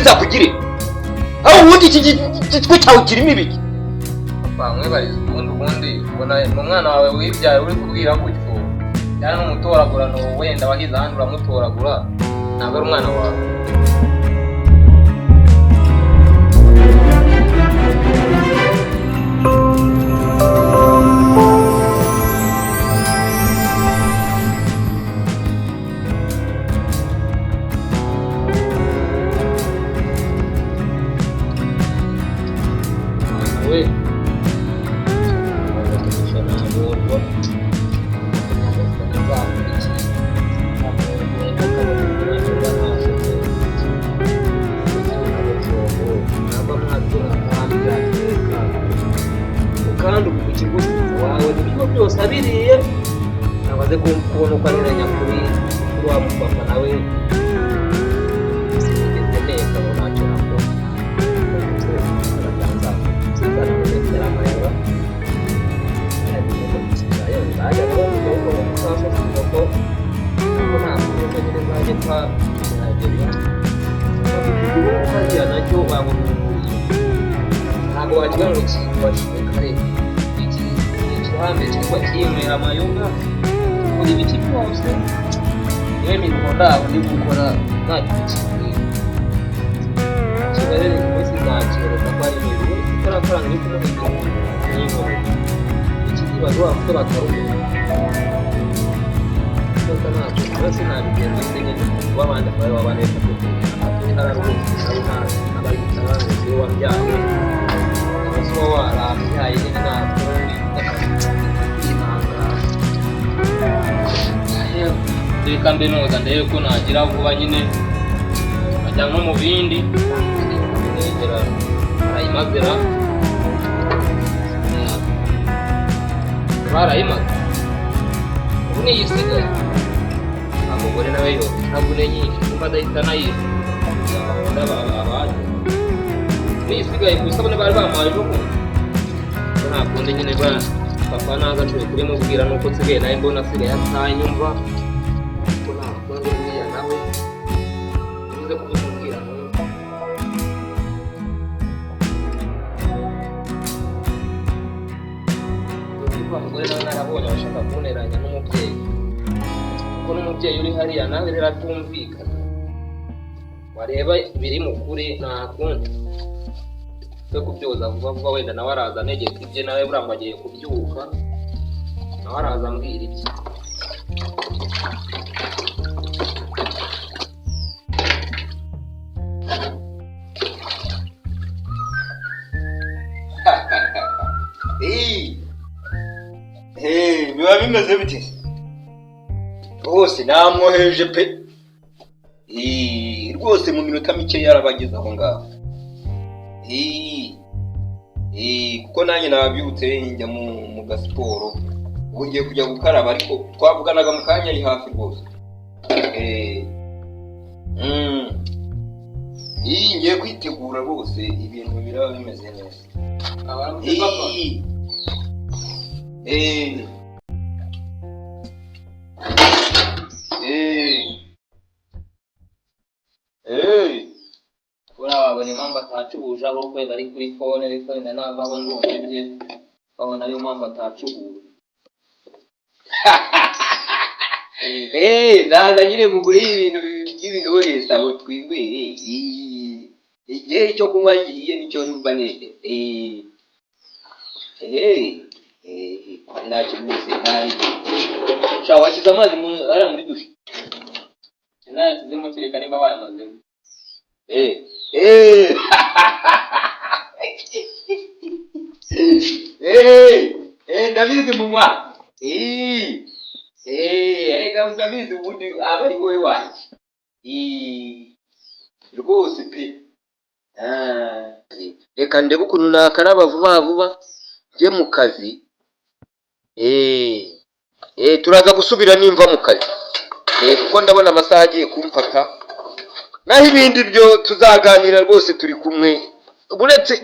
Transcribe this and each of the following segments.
nzakugire aho ubundi iki gitwe cyawe kirimo ibiki bamwe barize ubundi ubona umwana wawe wibyaye uri kubwira gutyo cyane n'umutoragura no wenda wahize ahandi uramutoragura ntabwo ari umwana wawe kandi ukikiguzi wawe nibyo byose abiriye nabaze kubona uko aniranya kuri wa mupapa nawe sinigeze neza ngo ntacyo nakora araganza sinzana kumetera amayobora nzajya kubona uko mukasa kuko nta muntu nyine nzajya kwa Nigeria kandi nacyo babona ntabwo wagira ngo kibashije kare ikihambe cyangwa kimera amayunga kuri ibiti byose niwe mirimo ndaho ndi gukora ntacyo kimwe kibarere kumesi ntakereka ko ari ibintu itarakora ngo kumuhindura n'ingo ikibazo wakora akaruhuko kuko ntabwo uretse nabigenza ndenge wabandi bari wabane hararuhuka abari abandi wabyaye so arabyaye n'intabwo reka mbe noza ndebe ko nagira vuba nyine ajya nko mu bindi negera arayimazira barayimaze ubu niyisigaye umugore nawe yo ntabune nyinshi kumva adahita nayiza abaje niyisigaye ku isabune bari bamuhaye ejo bundi ntakunde nyine papa naza ashoboye kubimubwira nuko nsigaye nawe mbona asigaye atanyumva ko ntakunde buriya nawe uze kubimubwira umugore nawe narabonye abashaka kunteranya n'umubyeyi kuko n'umubyeyi uri hariya nawe rero atumvikana wareba biri mu kuri ntakundi yo kubyoza vuba vuba wenda nawe araza anegeka ibye nawe buramba agiye kubyuka nawe araza ambwira ibye biba bimeze bite rwose namwohereje pe rwose mu minota mike yarabageze aho ngaho kuko nanjye nabyutse njya mu gasiporo ubu ngiye kujya gukaraba ariko twavuganaga mu kanya ari hafi rwose ngiye kwitegura rwose ibintu biraba bimeze neza urababona impamvu atacubuje abo kwenda ari kuri fone ariko wenda navaho ngubye babona ariyo mpamvu atacubuje naza nyine mugure ibintu by'ibintu abo twigwere igihe cyo kunywa ngiye nicyo numva neze ntacyo rwose ntari ushaka washyize amazi ariya muri dushe nashyizemo kereka niba bayamazemo ndabizi munywa reka uzabizi ubundi aba ari wowe wanjye rwose pe reka ndebe ukuntu nakaraba vuba vuba njye mu kazi turaza gusubira nimva mu kazi kuko ndabona amasaha agiye kumfata naho ibindi byo tuzaganira rwose turi kumwe uretse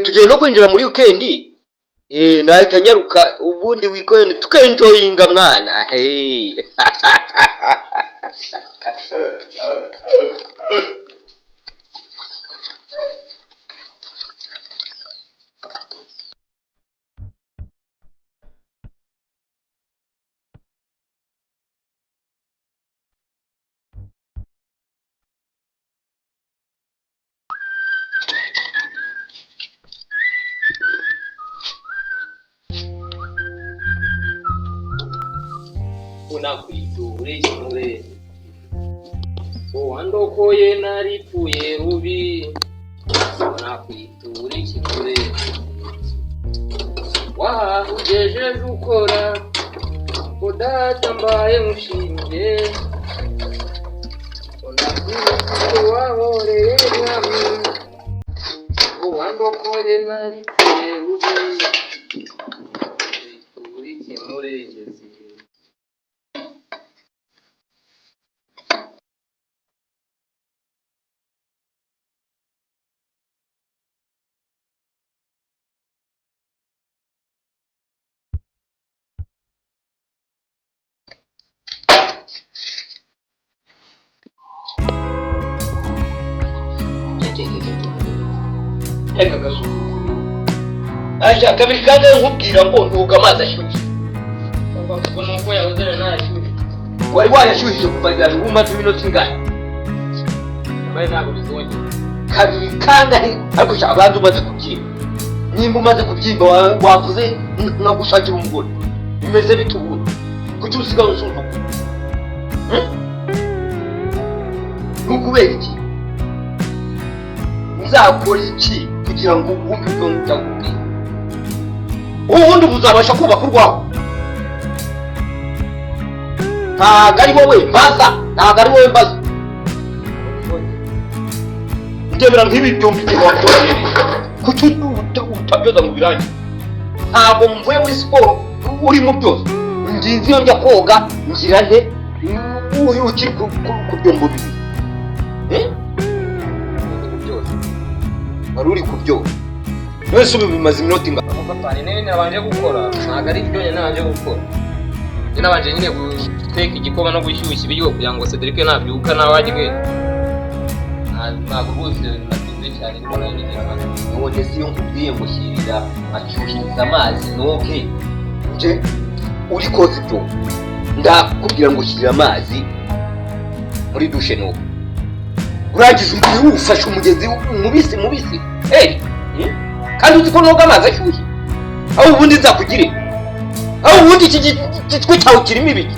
tugiye no kwinjira muri weekend nahita nyaruka ubundi wikoye tukenjoyinga mwana. Unakwiture kimure uwandokoye naripfuye rubi unakwiture kimure wahugejeje ukora udata mbaye mushinge unakwiture wahoreye mwami uwandokoye naripfuye rubi unakwiture kimure Eka gasu. Aja kabiri kandi nkubwira ngo nduga amazi ashyushye. ubona ko yahozera nashyushye Wari wayashyuhije kubagira ngo umaze iminota ingana. bari ntabwo bizongera Kabiri kandi ariko shabanza umaze kubyimba. Nimba umaze kubyimba wavuze nkagushakira umugore. Bimeze bitubura. Kuki usiga usumva? Nukubera iki? Nzakora iki kugira ngo wumve ibyo ndakubwira? Ubundi buzabasha kubaka urwaho. Ntabwo ari wowe mbaza, ntabwo ari wowe mbaza. Ndebera nk'ibi byombi by'abaturage. Kuki utabyoza mu birangi? Ntabwo mvuye muri siporo urimo byose. Nginzi iyo njya koga ngira nte uyu ukiri ku byombo bibiri. Wari uri kubyoza. Wese ubu bimaze iminota ingana. Papa ni nabanje gukora ntabwo ari ibyo nabanje gukora njye nabanje nyine guteka igikoma no gushyushya ibiryo kugira ngo Cedric nabyuka nawajye ntabwo rwose natinze cyane niko nabigira none si yo nkubwiye ngo shyirira ashyushiriza amazi noke nje uri koza ibyo ndakubwira ngo shyirira amazi muri dushe noke urangiza ugiye ufashe umugezi mubisi kandi uzi ko noga amazi ashyushye aho ubundi nzakugire aho ubundi iki gitwe cyawe kirimo ibiki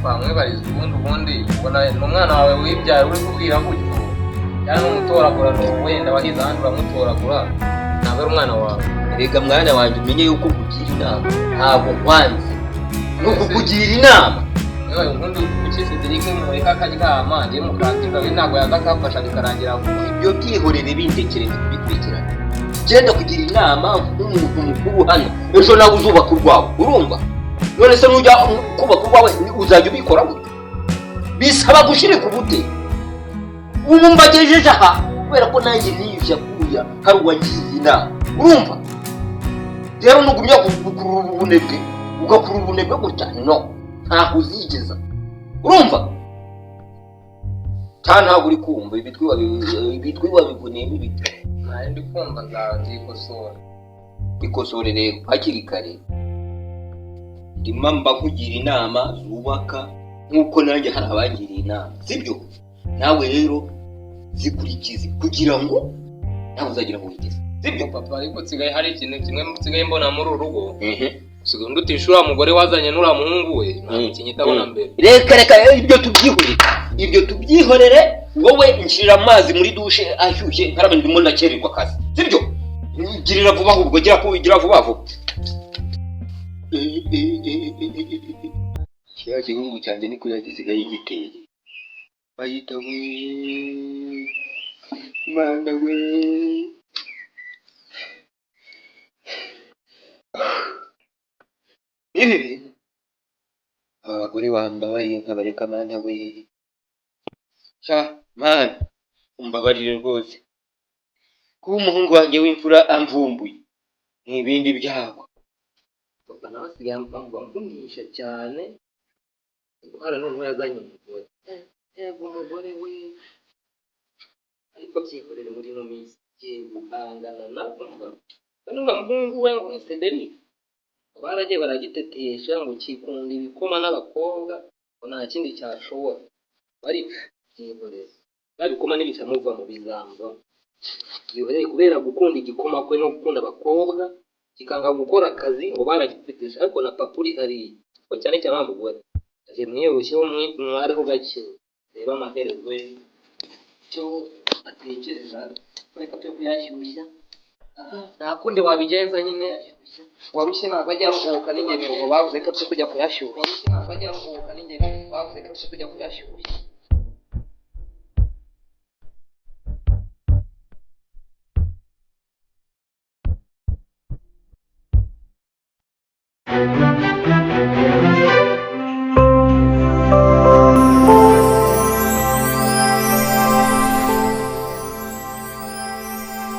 bamwe barize ubundi ubona n'umwana wawe wibyara uri kubwira gutyo cyane n'umutoragura wenda wahize ahandi uramutoragura ntabwo ari umwana wawe erega mwana wanjye umenye yuko kugira inama ntabwo nkwanze ni ukukugira inama yewe ubundi kuki Cedric mureka akaryama njye mukandika we ntabwo yaza akafasha bikarangira ibyo byihorere bindekere ntibikurikirane genda kugira inama nk'umuntu mukuru hano ejo nawe uzubaka urwawe urumva none se nujya kubaka urwawe uzajya ubikora gute bisaba gushirika ubute ubu mbagejeje aha kubera ko nanjye niyivya kuya hari uwagize inama urumva rero nugumya gukurura ubunebwe ugakurura ubunebwe gutya no ntaho uzigeza urumva cyane ntabwo uri kumva ibitwi wabivuniyemo ibiti ndi kumva nzikosora bikosore rero hakiri kare ndimo mba kugira inama zubaka nk'uko nanjye hari abangiriye inama sibyo nawe rero zikurikize kugira ngo nawe uzagira ngo wigeze sibyo papa ariko tsigaye hari ikintu kimwe tsigaye mbona muri urugo sigo ndutishura umugore wazanye n'ura muhungu we ntabwo kinyitabona mbere reka ibyo tubyihorere wowe nshirira amazi muri dushe ashyushye nkaraba ndimo nakererwa akazi sibyo girira vuba ahubwo gira vuba vuba kiya gihungu cyanjye niko yagisigaye igiteye bayita we mana we ibi abagore bambabariye nkabareka mana we sha mana umbabarire rwose kuba umuhungu wanjye w'imfura amvumbuye n'ibindi byago. papa nawe asigaye amvunisha cyane hari n'umuntu yazanye umugore yego umugore we ariko byikorere muri ino minsi igiye guhangana nabwo n'uwo muhungu we ngo Sedeni baragiye baragitetesha ngo kikunda ibikoma n'abakobwa ngo nta kindi cyashobora bari byikorere babikoma n'ibicamuva mu bizamba yibereye kubera gukunda igikoma kwe no gukunda abakobwa kikanga gukora akazi ngo baragitetesha ariko na papuri ari ko cyane cyane amugore aje mwiyoboshyeho mwariho gake reba amaherezo ye cyo atekereza reka cyo kuyashyushya nta kundi wabigenza nyine warushye ntabwo ajya aruhuka n'ingendo ngo bavuze ko kujya kuyashyushya warushye ntabwo ajya aruhuka n'ingendo bavuze ko kujya kuyashyushya